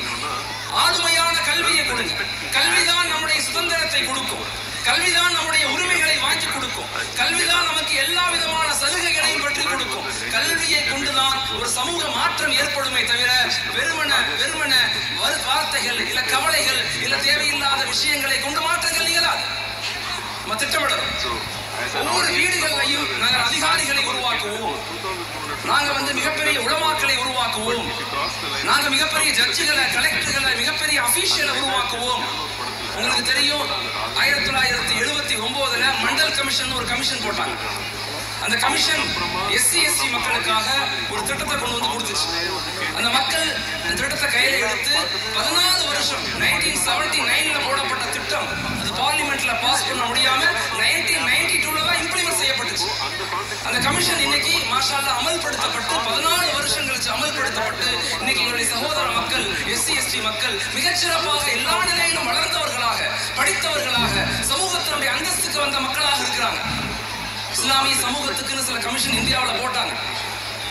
ஆளுமையான கல்வியை கொடுங்க. கல்விதான் நம்முடைய சுதந்திரத்தை கொடுக்கும், கல்விதான் நம்முடைய உரிமைகளை வாங்கி கொடுக்கும், கல்விதான் நமக்கு எல்லா விதமான சலுகைகளையும் பெற்று கொடுக்கும். கல்வியை கொண்டுதான் ஒரு சமூக மாற்றம் ஏற்படுமே தவிர வெறுமன வார்த்தைகள் இல்ல கவலைகள் இல்ல தேவையில்லாத விஷயங்களை கொண்டு மாற்றங்கள் நிகழாது. நம்ம திட்டமிடணும். ஒவ்வொரு வீடுகளையும் நாங்கள் அதிகாரிகளை உருவாக்குவோம், நாங்க மிகப்பெரிய உலமாக்களை உருவாக்குவோம், நாங்க மிகப்பெரிய ஜட்ஜுகளை, கலெக்டர்களை, மிகப்பெரிய அபிஷியலை உருவாக்குவோம். உங்களுக்கு தெரியும் 1979 மண்டல் கமிஷன் ஒரு கமிஷன் போட்டாங்க. அந்த கமிஷன் SC/ST மக்களுக்காக ஒரு திட்டத்தை கொண்டு வந்து கொடுத்துச்சு. அந்த மக்கள் அந்த திட்டத்தை கையில எடுத்து 14 வருஷம் 1979 போடப்பட்ட திட்டம் அது பார்லிமெண்ட்ல பாஸ் பண்ண முடியாம 1992 தான் இம்ப்ளிமெண்ட் செய்யப்பட்டுச்சு. அந்த கமிஷன் இன்னைக்கு மாஷா அல்லாஹ் அமல்படுத்தப்பட்டு 14 வருஷம் கழிச்சு அமல்படுத்தப்பட்டு இன்னைக்கு எங்களுடைய சகோதர மக்கள் SC/ST மக்கள் மிகச்சிறப்பாக எல்லா நிலையிலும் வளர்ந்தவர்களாக, படித்தவர்களாக, சமூகத்தினுடைய அந்தஸ்துக்கு வந்த மக்களாக இருக்கிறாங்க. இஸ்லாமிய சமூகத்துக்குன்னு சில கமிஷன் இந்தியாவில் போட்டாங்க.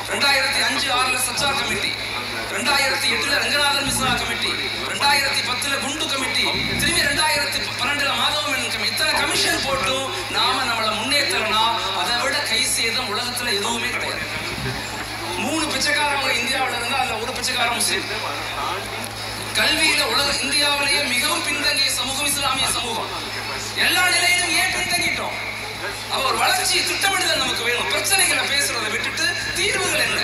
2005-6 சச்சார் கமிட்டி, 2008 ரங்கநாதன் மிஸ்ரா கமிட்டி, 2010 குண்டு கமிட்டி, திரும்பி 2012 மாதவன் கமிட்டி. இத்தனை கமிஷன் போட்டும் நாம நம்மளை முன்னேற்றலனா அதை விட கை சேதம் உலகத்துல எதுவுமே கிடையாது. 3 பிச்சைக்காரங்க இந்தியாவில் இருந்தா அதுல ஒரு பிச்சைக்காரன் முஸ்லீம். கல்வியில இந்தியாவிலேயே மிகவும் பின்தங்கிய சமூகம் இஸ்லாமிய சமூகம். எல்லா நிலையிலும் ஏன் பின்தங்கிட்டோம்? ஒரு வளர்ச்சி திட்டமிடுதல் நமக்கு வேணும். பிரச்சனைகளை பேசுறதை விட்டுட்டு தீர்வுகள் என்ன?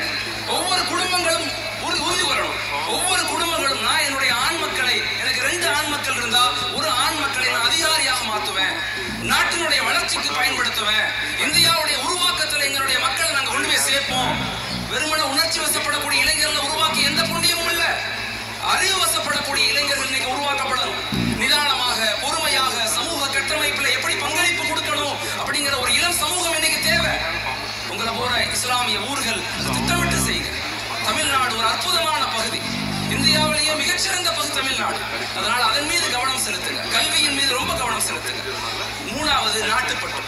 ஒவ்வொரு குடும்பங்களும் உறுதி வரணும். ஒவ்வொரு குடும்பங்களும் நான் என்னுடைய ஆண் மக்களை, எனக்கு 2 ஆண் மக்கள் இருந்தா ஒரு ஆண் மக்களை நான் அதிகாரியாக மாத்துவேன், நாட்டினுடைய வளர்ச்சிக்கு பயன்படுத்துவேன், இந்தியாவுடைய உருவாக்கத்தில் எங்களுடைய மக்களை நாங்கள் கொண்டு போய் சேர்ப்போம். வெறுமன உணர்ச்சி வசப்படக்கூடிய இளைஞர்களை உருவாக்கி எந்த புண்ணியமும் இல்லை. அறிவு வசப்படக்கூடிய இளைஞர்கள் இன்னைக்கு உருவாக்கப்படணும். நிதானமாக, பொறுமையாக, சமூக கட்டமைப்பில் எப்படி பங்களிப்பு கொடுக்கணும் அப்படிங்கிற ஒரு இளம் சமூகம் இன்னைக்கு தேவை. உங்களை போற இஸ்லாமிய ஊர்கள் திட்டமிட்டு செய்யுங்க. தமிழ்நாடு ஒரு அற்புதமான பகுதி, இந்தியாவிலேயே மிகச்சிறந்த பகுதி தமிழ்நாடு. அதனால அதன் மீது கவனம் செலுத்துங்க, கல்வியின் மீது ரொம்ப கவனம் செலுத்துங்க. மூணாவது நாட்டுப்பற்று,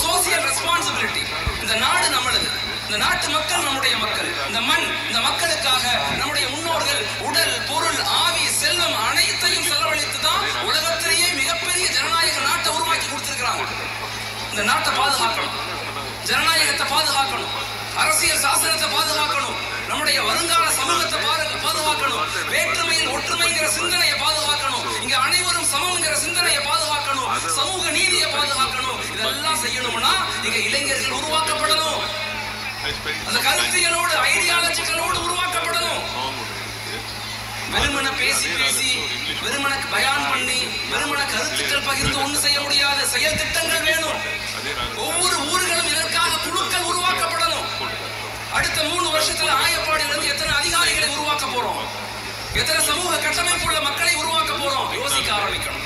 சோசியல் ரெஸ்பான்சிபிலிட்டி. இந்த நாடு நம்மளது, இந்த நாட்டு மக்கள் நம்முடைய மக்கள், இந்த மண் இந்த மக்களுக்காக நம்முடைய முன்னோர்கள் உடல், பொருள், ஆவி, செல்வம் அனைத்தையும் செலவழித்து தான் உலகத்திலேயே மிகப்பெரிய ஜனநாயக நாட்டை உருவாக்கி கொடுத்திருக்கிறாங்க. இந்த நாட்டை பாதுகாக்கணும், ஜனநாயகத்தை பாதுகாக்கணும், அரசியல் சாசனத்தை பாதுகாக்கணும், நம்முடைய வருங்கால சமூகத்தை பாதுகாக்கணும், வேற்றுமையில் ஒற்றுமைங்கிற சிந்தனையை பாதுகாக்கணும், இங்க அனைவரும் சமம்ங்கிற சிந்தனையை பாதுகாக்கணும், சமூக நீதியை பாதுகாக்கணும். இதெல்லாம் செய்யணும்னா இங்க இளைஞர்கள் உருவாக்கப்படணும், அந்த கருத்தியலோடு ஐடியாலஜிகளோடு உருவாக்கப்படணும். வெறுமன பேசி வெறுமன பயான் பண்ணி வெறுமன கருத்துக்கள் பகிர்ந்து ஒண்ணு செய்ய முடியாது. செயல் திட்டங்கள் வேணும். ஒவ்வொரு ஊர்களும் இதற்காக குழுக்கள் உருவாக்கப்படணும். அடுத்த 3 வருஷத்துல ஆயப்பாடியிலிருந்து எத்தனை அதிகாரிகளை உருவாக்க போறோம், எத்தனை சமூக கட்டமைப்புள்ள மக்களை உருவாக்க போறோம் யோசிக்க ஆரம்பிக்கணும்.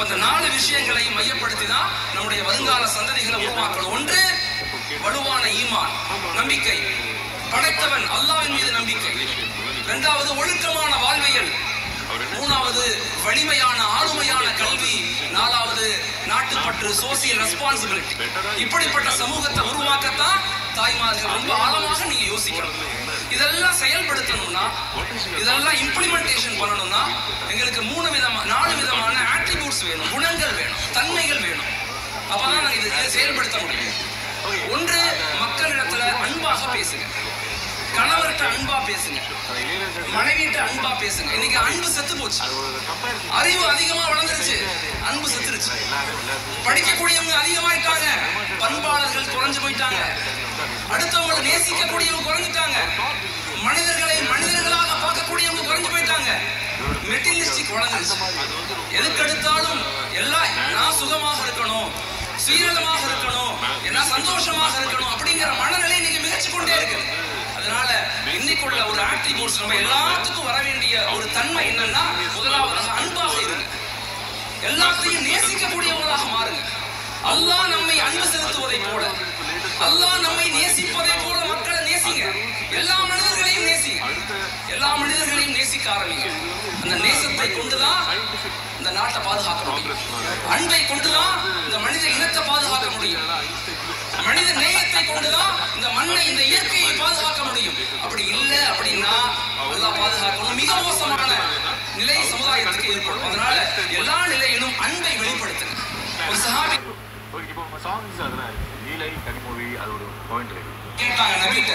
இந்த 4 விஷயங்களை மையப்படுத்தி தான் நம்முடைய வருங்கால சந்ததிகளை உருவாக்கணும். ஒன்று, வலுவான ஈமான், நம்பிக்கை, படைத்தவன் அல்லாஹ்வின் மீது நம்பிக்கை. இரண்டாவது, ஒழுக்கமான வாழ்வியல். மூணாவது, வலிமையான ஆளுமையான கல்வி. நாலாவது, நாட்டுப்பற்று, சோசியல் ரெஸ்பான்சிபிலிட்டி. இப்படிப்பட்ட சமூகத்தை உருவாக்கத்தான் தாய்மார்கள் ரொம்ப ஆழமாக நீங்க யோசிக்கணும். இதெல்லாம் செயல்படுத்தணும்னா, இதெல்லாம் இம்ப்ளிமெண்டேஷன் பண்ணணும்னா எங்களுக்கு 4 விதமான ஆட்ரிபியூட்ஸ் வேணும், குணங்கள் வேணும், தன்மைகள் வேணும். அப்பதான் நாங்க இதை செயல்படுத்த முடியும். ஒன்று, மக்களிடத்துல அன்பாக பேசுங்க. கணவர்கிட்ட அன்பா பேசுங்க, மனைவிட்ட அன்பா பேசுங்க. இன்னைக்கு அன்பு செத்து போச்சு. அறிவு அதிகமா வளர்ந்துருச்சு, அன்பு செத்துருச்சு. படிக்கக்கூடியவங்க அதிகமாயிட்டாங்க, பண்பாளர்கள் குறைஞ்சு போயிட்டாங்க. அடுத்தவங்களை நேசிக்கக்கூடியவங்க குறைஞ்சிட்டாங்க. மனிதர்களை மனிதர்களாக பார்க்கக்கூடியவங்க குறைஞ்சு போயிட்டாங்க. மெட்டீரியலிஸ்டிக் வளர்ந்துருச்சு. எதுக்கெடுத்தாலும் எல்லாம் நான் சுகமாக இருக்கணும், சீரளமாக இருக்கணும், எல்லாம் சந்தோஷமாக இருக்கணும் அப்படிங்கிற மனநிலை இன்னைக்கு மிகச்சு கொண்டே இருக்கு. அதனால இன்னைக்குள்ள ஒரு ஆட்ரிபியூட்ஸ் நம்ம எல்லாத்துக்கும் வர வேண்டிய ஒரு தன்மை என்னன்னா, முதலாவதாக அன்பாக இருங்க. எல்லாத்தையும் நேசிக்கக்கூடியவங்களாக மாறுங்க. அல்லாஹ் நம்மை அன்பு செலுத்துவதை போல, அல்லாஹ் நம்மை நேசிப்பதை போல மக்களை நேசிங்க. எல்லா மனிதர்களையும் நேசிங்க, எல்லா மனிதர்களையும் நேசிக்க ஆரம்பிங்க. அந்த நேசத்தை கொண்டுதான் இந்த நாட்டை பாதுகாக்க முடியும். அன்பை கொண்டுதான் இந்த மனித இனத்தை பாதுகாக்க முடியும். மனித நேயத்தை கொண்டுதான் இந்த மண்ணை, இந்த இயற்கையை பாதுகாக்க முடியும். அப்படி இல்லை அப்படின்னா அல்லாஹ் பாதுகாக்கணும், மிக மோசமான நிலை சமுதாயத்துக்கு ஏற்படும். அதனால எல்லா நிலையிலும் அன்பை வெளிப்படுத்துங்க. ஒரு சஹாபி கேட்டாங்க நபிட்ட,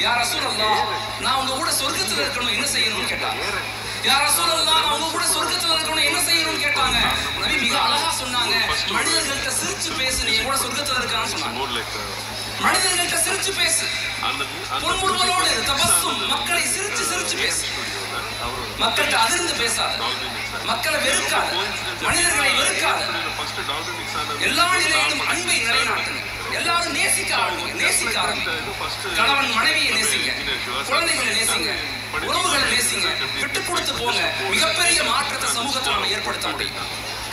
யா ரசூலல்லாஹ், நான் உங்க கூட சொர்க்கத்துல இருக்கணும், என்ன செய்யணும்னு கேட்டாங்க. யா ரசூலல்லாஹ், நான் உங்க கூட சொர்க்கத்துல இருக்கணும், என்ன செய்யணும்னு கேட்டாங்க. நபி மிக அழகா சொன்னாங்க, மனிதர்கள்ட்ட சிரிச்சு பேசு, நீ கூட சொர்க்கத்துல இருக்கான்னு சொன்னாங்க. மனிதர்கள்ட்ட சிரிச்சு பேசு, பொன்முறுவலோடு தபஸ்ஸும், மக்களை சிரிச்சு சிரிச்சு பேசு. மக்கள்கிட்ட அதிர்ந்து பேசாத, மக்களை வெறுக்காத, மனிதர்களை வெறுக்காத. எல்லா நிலையிலும் அன்பை நிலைநாட்டுங்க. எல்லாரும் நேசிக்க ஆரம்பிங்க. கணவன் மனைவியை நேசிங்க, குழந்தைகளை நேசிங்க, உறவுகளை நேசிங்க, விட்டுக் கொடுத்து போங்க. மிகப்பெரிய மாற்றத்தை சமூகத்தில் நம்ம ஏற்படுத்த முடியும்.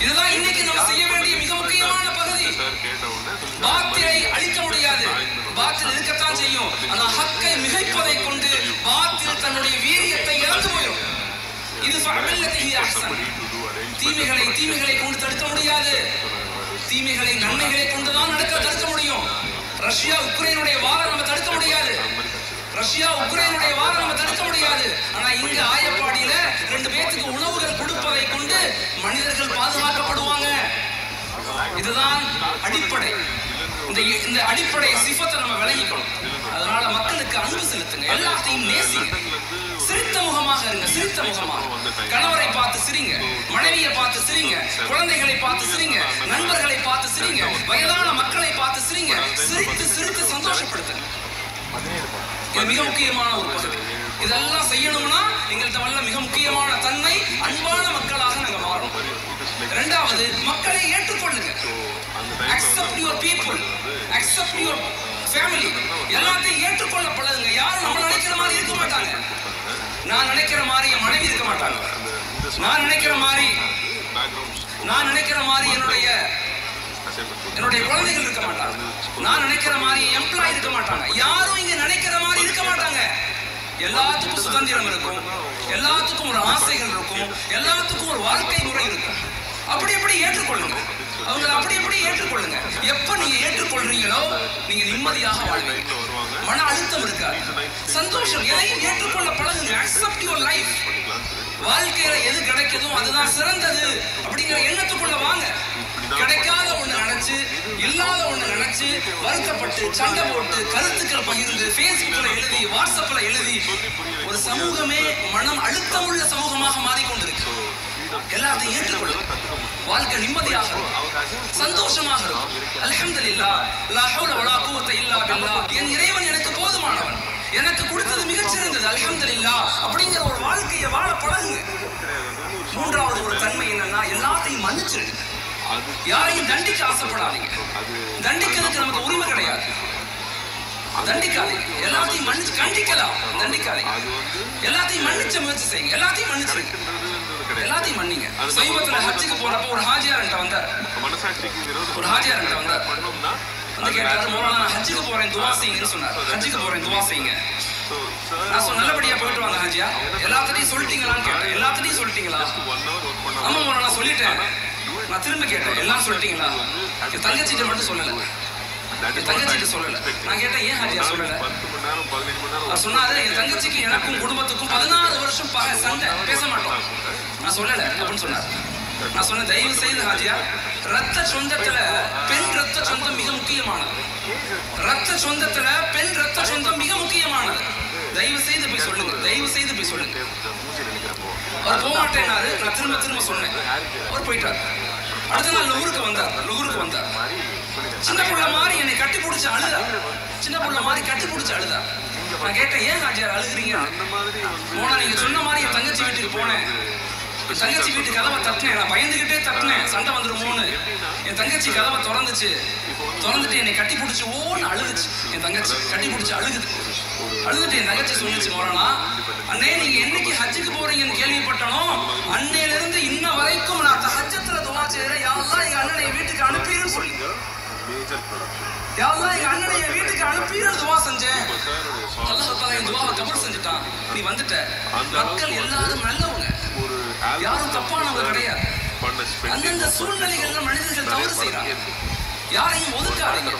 இதுதான் இன்னைக்கு நம்ம செய்ய வேண்டிய மிக முக்கியமான பகுதி. பாத்திலை அழிக்க முடியாது, பாத்தில் இருக்கத்தான் செய்யும். ஆனா ஹக்கை மிகைப்பதை கொண்டு பாத்தில் தன்னுடைய வீரியத்தை இழந்து போயிடும். இது தீமைகளை கொண்டு தடுக்க முடியாது. தீமைகளை நன்மைகளை கொண்டுதான் தடுக்க முடியும். ரஷ்யா உக்ரைனுடைய வாரம் நம்ம தடுக்க முடியாது. தடுக்க முடியாது. ஆனா இங்க ஆயப்பாடியில 2 பேருக்கு உணவுகள் கொடுப்பதை கொண்டு மனிதர்கள் பாதுகாக்கப்படுவாங்க. இதுதான் அடிப்படை. இந்த அடிப்படை சிஃபத்தை நம்ம விளங்கிக்கணும். அதனால மக்களுக்கு அன்பு செலுத்துங்க, எல்லாத்தையும் நேசிங்க. சிரித்த முகமாக இருங்க, சிரித்த முகமாக. கணவரை பார்த்து சிரிங்க, மனைவியை பார்த்து சிரிங்க, குழந்தைகளை பார்த்து சிரிங்க, நண்பர்களை பார்த்து சிரிங்க, வயதான மக்களை பார்த்து சிரிங்க. சிரித்து சிரித்து சந்தோஷப்படுத்துங்க. இது மிக முக்கியமான ஒரு பகுதி. இதெல்லாம் செய்யணும்னா எங்கள்கிட்ட வல்ல மிக முக்கியமான தன்மை அன்பான மக்களாக நாங்க மாறணும். இரண்டாவது, மக்களை ஏற்றுக்கொள்ளுங்க. accept your people, accept your family. எல்லாத்தையும் ஏற்றுக்கொள்ள பழகுங்க. யாரும் நம்ம நினைக்கிற மாதிரி இருக்க மாட்டாங்க. நான் நினைக்கிற மாதிரி என் மனைவி இருக்க மாட்டாங்க. நான் நினைக்கிற மாதிரி என்னுடைய குழந்தைகள் இருக்க மாட்டாங்க. நான் நினைக்கிற மாதிரி எம்ப்ளாய் இருக்க மாட்டாங்க. யாரும் இங்க நினைக்கிற மாதிரி இருக்க மாட்டாங்க. எல்லாத்துக்கும் சுதந்திரம் இருக்கும், எல்லாத்துக்கும் ஒரு ஆசைகள் இருக்கும், எல்லாத்துக்கும் ஒரு வாழ்க்கை முறை இருக்கும். அப்படி எப்படி ஏற்றுக்கொள்ளுங்க, அவங்க அப்படி எப்படி ஏற்றுக்கொள்ளுங்க. எப்ப நீங்க ஏற்றுக்கொள்றீங்களோ நீங்க நிம்மதியாக வாழ்வீங்க, மன அழுத்தம் இருக்காது, சந்தோஷம். எதையும் ஏற்றுக்கொள்ள பழகுங்க. Accept your life. வாழ்க்கையில எது கிடைக்குதோ அதுதான் சிறந்தது அப்படிங்கிற எண்ணத்துக்குள்ள வாங்க. கிடைக்காத ஒண்ணு நினைச்சு, இல்லாத ஒண்ணு நினைச்சு வருத்தப்பட்டு சண்டை போட்டு கருத்துக்கள் பகிர்ந்து பேஸ்புக்ல எழுதி வாட்ஸ்அப்ல எழுதி ஒரு சமூகமே மனம் அழுத்தமுள்ள சமூகமாக மாறிக்கொண்டிருக்கு. எல்லாத்தையும் ஏற்றுக்கொள்ளும், வாழ்க்கை நிம்மதியாக இருக்கும், சந்தோஷமாக இருக்கும். அல்ஹம்துலில்லாஹ், லா ஹவ்ல வலா குவத்த இல்லா பில்லாஹ். என் இறைவன் எனக்கு போதுமானவன், எனக்கு கொடுத்தது மிகச்சிறந்தது, அல்ஹம்துலில்லாஹ் அப்படிங்கிற ஒரு வாழ்க்கையை வாழ பழகுங்க. மூன்றாவது ஒரு தன்மை என்னன்னா, எல்லாத்தையும் மன்னிச்சிருங்க. யாரையும் தண்டிக்க ஆசைப்படாதீங்க. தண்டிக்கிறதுக்கு நமக்கு உரிமை கிடையாது. தண்டிக்காதீங்க. எல்லாத்தையும் மன்னிச்சு கண்டிக்கலாம், தண்டிக்காதீங்க. எல்லாத்தையும் மன்னிச்ச முயற்சி செய்யுங்க. எல்லாத்தையும் மன்னிச்சிருங்க, எல்லாத்தையும் மன்னிங்க. சமீபத்துல ஹஜ்ஜுக்கு போறப்ப ஒரு ஹாஜியார் என்கிட்ட வந்தார். ஒரு ஹாஜியார் என்கிட்ட வந்தார், வந்து கேட்டாரு, மௌலானா நான் ஹஜ்ஜுக்கு போறேன் துவா செய்யுங்கன்னு சொன்னார். ஹஜ்ஜுக்கு போறேன் துவா செய்யுங்க. நான் சொன்ன நல்லபடியா போயிட்டு வாங்க ஹாஜியா, எல்லாத்தையும் சொல்லிட்டீங்களான்னு கேட்டேன். எல்லாத்தையும் சொல்லிட்டீங்களா? ஆமா மௌலானா நான் சொல்லிட்டேன். நான் திரும்ப கேட்டேன், எல்லாம் சொல்லிட்டீங்களா? என் தங்கச்சிட்ட மட்டும் சொல்லல, என் தங்கச்சிட்டு சொல்லல. நான் கேட்டேன், ஏன் ஹாஜியா சொல்லல? அவர் சொன்னாரு, என் தங்கச்சிக்கு எனக்கும் குடும்பத்துக்கும் 16 வருஷம் பகை, சண்டை, பேச மாட்டோம், நான் சொல்லல அப்படின்னு சொன்னார். நான் சொன்ன, தயவு செய்து ஹாஜியா, ரத்த சொந்தத்துல பெண் ரத்த சொந்தம் மிக முக்கியமானது. ரத்த சொந்தத்துல பெண் ரத்த சொந்தம் மிக முக்கியமானது. தயவு செய்து போய் சொல்லுங்க, தயவு செய்து போய் சொல்லுங்க. அவர் போக மாட்டேன்னாரு. நான் திரும்ப திரும்ப சொன்னேன். அவர் போயிட்டார். அடுத்த நாள் லூருக்கு வந்தார். சின்ன புள்ள மாதிரி என்னை கட்டி பிடிச்சி அழுதா. சின்ன புள்ள மாதிரி கட்டி பிடிச்சி அழுதா. நான் கேட்டேன், ஏன் ஹாஜியார் அழுகுறீங்க? போனா நீங்க சொன்ன மாதிரி என் தங்கச்சி வீட்டுக்கு போனேன். என் தங்கச்சி வீட்டு கதவை தட்டினேன். நான் பயந்துகிட்டே தட்டினேன், சண்டை வந்துருமோன்னு. என் தங்கச்சி கதவை திறந்துட்டு என்னை கட்டி பிடிச்சி ஓன்னு அழுதுச்சு. என் தங்கச்சி கட்டி பிடிச்சி அழுதுட்டு என் தங்கச்சி சொல்லிச்சு, மௌலானா அண்ணே நீங்க என்னைக்கு ஹஜ்ஜுக்கு போறீங்கன்னு கேள்விப்பட்டனோ அன்னையில இருந்து இன்ன வரைக்கும் நான் ஹஜ்ஜத்துல துவா செய்றேன், யா அல்லாஹ் எங்க அண்ணனை வீட்டுக்கு அனுப்பிடுன்னு சொல்லி, யா அல்லாஹ் எங்க அண்ணனை வீட்டுக்கு அனுப்பிடுன்னு துவா செஞ்சேன். அல்லாஹ் தஆலா என் துவாவை கபூல் செஞ்சுட்டான். நீ வந்துட்ட. மக்கள் எல்லாரும் நல்லவங்க, யாரும் தப்பானவங்க கிடையாது. அந்தந்த சூழ்நிலைகள்ல மனிதர்கள் தவறு செய்யறாங்க. யாரையும் ஒதுக்காதீங்க.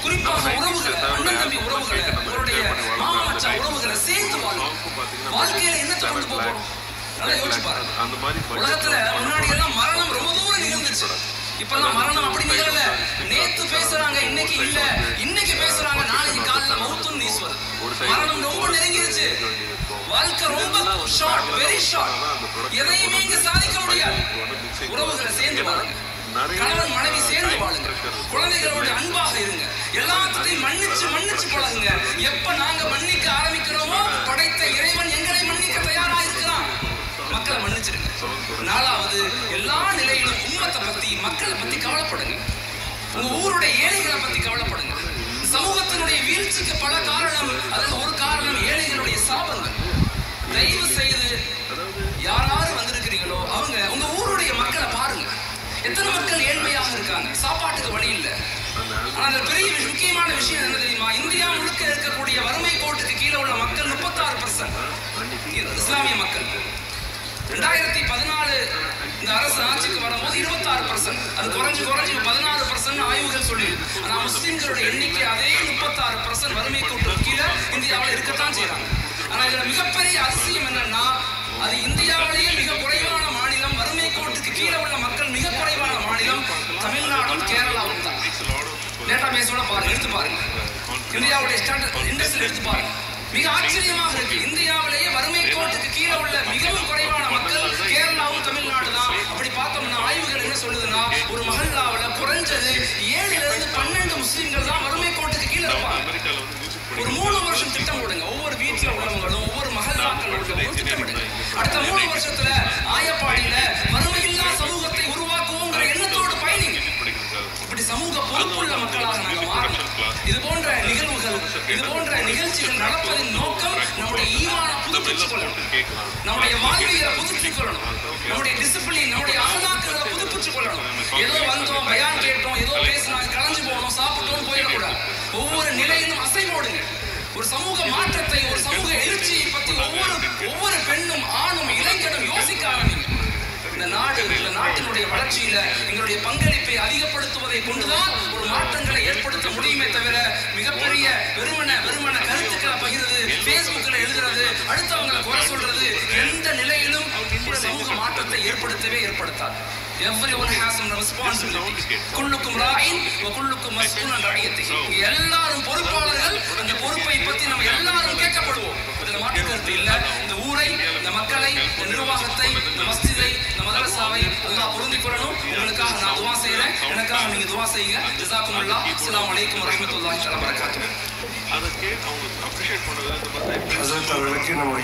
குறிப்பாக உறவுகளை, அண்ணன் தம்பி உறவுகளை, உங்களுடைய மாமா மச்சான் உறவுகளை சேர்ந்து வாழும். வாழ்க்கையில என்னத்தை கொண்டு போறோம் நல்லா யோசிச்சு பாருங்க. உலகத்துல முன்னாடி எல்லாம் மரணம் ரொம்ப தூரம் நிகழ்ந்துச்சு. இப்பெல்லாம் மரணம் அப்படி நிகழல. நேத்து பேசுறாங்க, இன்னைக்கு இல்ல. இன்னைக்கு பேசுறாங்க, நாளைக்கு காலையில மௌத்துன்னு நியூஸ் வருது. மரணம் ரொம்ப நெருங்கிருச்சு. வாழ்க்கை ரொம்ப ஷார்ட், வெரி ஷார்ட். எதையுமே இங்க சாதிக்க முடியாது. உறவுகளை சேர்ந்து வாழுங்க, கணவன் மனைவி சேர்ந்து வாழுங்க, குழந்தைகளோட அன்பாக இருங்க, எல்லாத்தையும் மன்னிச்சு பழகுங்க. எப்ப நாங்க மன்னிக்க ஆரம்பிக்கிறோமோ படைத்த இறைவன் எங்களை மன்னிக்க தயாரா இருக்கிறான். மக்களை மன்னிச்சிருங்க. நாலாவது, எல்லா நிலையிலும் உம்மத்தை பத்தி, மக்களை பத்தி கவலைப்படுங்க. உங்க ஊருடைய ஏழைகளை பத்தி கவலைப்படுங்க. சமூகத்தினுடைய வீழ்ச்சிக்கு பல காரணம், அதில் ஒரு காரணம் ஏழைகளுடைய சாபங்கள். தயவு செய்து யாராவது வந்திருக்கிறீங்களோ அவங்க உங்க ஊருடைய மக்களை பாருங்க. எத்தனை மக்கள் ஏழ்மையாக இருக்காங்க, சாப்பாட்டுக்கு வழி இல்லை. ஆனா அந்த பெரிய முக்கியமான விஷயம் என்ன தெரியுமா? இந்தியா முழுக்க இருக்கக்கூடிய வறுமை கோட்டுக்கு கீழே உள்ள மக்கள் 36% இஸ்லாமிய மக்கள். 2014 இந்த அரசு ஆட்சிக்கு வரும்போது 26%. அது குறைஞ்சு 16% ஆய்வுகள் சொல்லிடுது. ஆனா முஸ்லிம்களுடைய எண்ணிக்கை அதே 36% வறுமை கோட்டுக்கு கீழே இந்தியாவில் இருக்கத்தான் செய்யறாங்க. ஆனா இதுல மிகப்பெரிய அதிசயம் என்னன்னா, அது இந்தியாவிலேயே மிக குறைவான மாநிலம், வறுமை கோட்டுக்கு கீழே உள்ள மக்கள் மிக குறைவான மாநிலம் தமிழ்நாடும் கேரளாவும் தான். டேட்டா பேஸோட பாருங்க, எடுத்து பாருங்க. இந்தியாவுடைய இண்டஸ்ட்ரி எடுத்து பாருங்க. மிக ஆச்சரியமாக இருக்கு. இந்தியாவிலேயே வறுமை கோட்டுக்கு கீழே உள்ள மிகவும் குறைவான மக்கள் கேரளாவும் தமிழ்நாடு தான். அப்படி பார்த்தோம்னா ஆய்வுகள் என்ன சொல்லுதுன்னா, ஒரு மஹல்லாவில் குறைஞ்சது 7 to 12 முஸ்லிம்கள் தான் வறுமை கோட்டுக்கு கீழே இருப்பாங்க. ஒரு 3 வருஷம் திட்டம் போடுங்க. ஒவ்வொரு வீட்டில் உள்ளவங்களும் ஒவ்வொரு மஹல்லாக்கள் உள்ளவங்களும் திட்டமிடுங்க. அடுத்த 3 வருஷத்துல ஆயப்பாடியில வறுமையில்லா சமூகத்தை உருவாக்குவோங்கிற எண்ணத்தோடு பயணிங்க. இப்படி சமூக பொறுப்புள்ள மக்களாக நாங்கள் மாறணும். இது போன்ற நிகழ்வுகள், இது போன்ற நிகழ்ச்சிகள் நடப்பதின் நோக்கம் நம்முடைய ஈமான புதுப்பித்துக் கொள்ளணும், நம்முடைய வாழ்வியலை புதுப்பித்துக் கொள்ளணும், நம்முடைய டிசிப்ளின், நம்முடைய அகலாக்களை புதுப்பித்துக் கொள்ளணும். ஏதோ வந்தோம், பயான் கேட்டோம், ஏதோ பேசினாங்க, கலைஞ்சு போனோம், சாப்பிட்டோம் போயிடக்கூடாது. ஒவ்வொரு நிலையிலும் அசை போடுங்க. ஒரு சமூக மாற்றத்தை, ஒரு சமூக எழுச்சியை பற்றி ஒவ்வொரு பெண்ணும் ஆணும் இளைஞனும் யோசிக்க ஆரம்பிங்க. இந்த நாட்டினுடைய வளர்ச்சியில எங்களுடைய பங்களிப்பை அதிகப்படுத்துவதை கொண்டுதான் ஒரு மாற்றங்களை ஏற்படுத்த முடியுமே தவிர மிகப்பெரிய வெறுமன கருத்துக்களை பகிர்றது, பேஸ்புக்ல எழுதுறது, அடுத்தவங்களை குறை சொல்றது எந்த நிலையிலும் ஒரு சமூக மாற்றத்தை ஏற்படுத்தாது. Everyone has some responsibility. குல்லுக்கும் ராயின் வ குல்லுக்கும் மஸ்ஊலன் அன் ரஅய்யத்திஹி. எல்லாரும் பொறுப்பாளர்கள். அந்த பொறுப்பை பற்றி நம்ம எல்லாரும் கேட்கப்படுவோம். இதுல மாற்று கருத்து இல்ல. இந்த ஊரை, இந்த மக்களை, இந்த நிர்வாகத்தை, இந்த மஸ்ஜிதை, இந்த மதரசாவை அல்லாஹ் பொருந்திக் கொள்ளணும். உங்களுக்காக நான் துஆ செய்றேன், எனக்காக நீங்க துஆ செய்யுங்க. ஜஸாக்குமுல்லாஹ். அஸ்ஸலாமு அலைக்கும் வரஹ்மத்துல்லாஹி வபரகாத்துஹு. அதற்கு அவங்க அப்ரிஷியேட் பண்றது அந்த மாதிரி ஹஸரத் அவர்களுக்கு நம்ம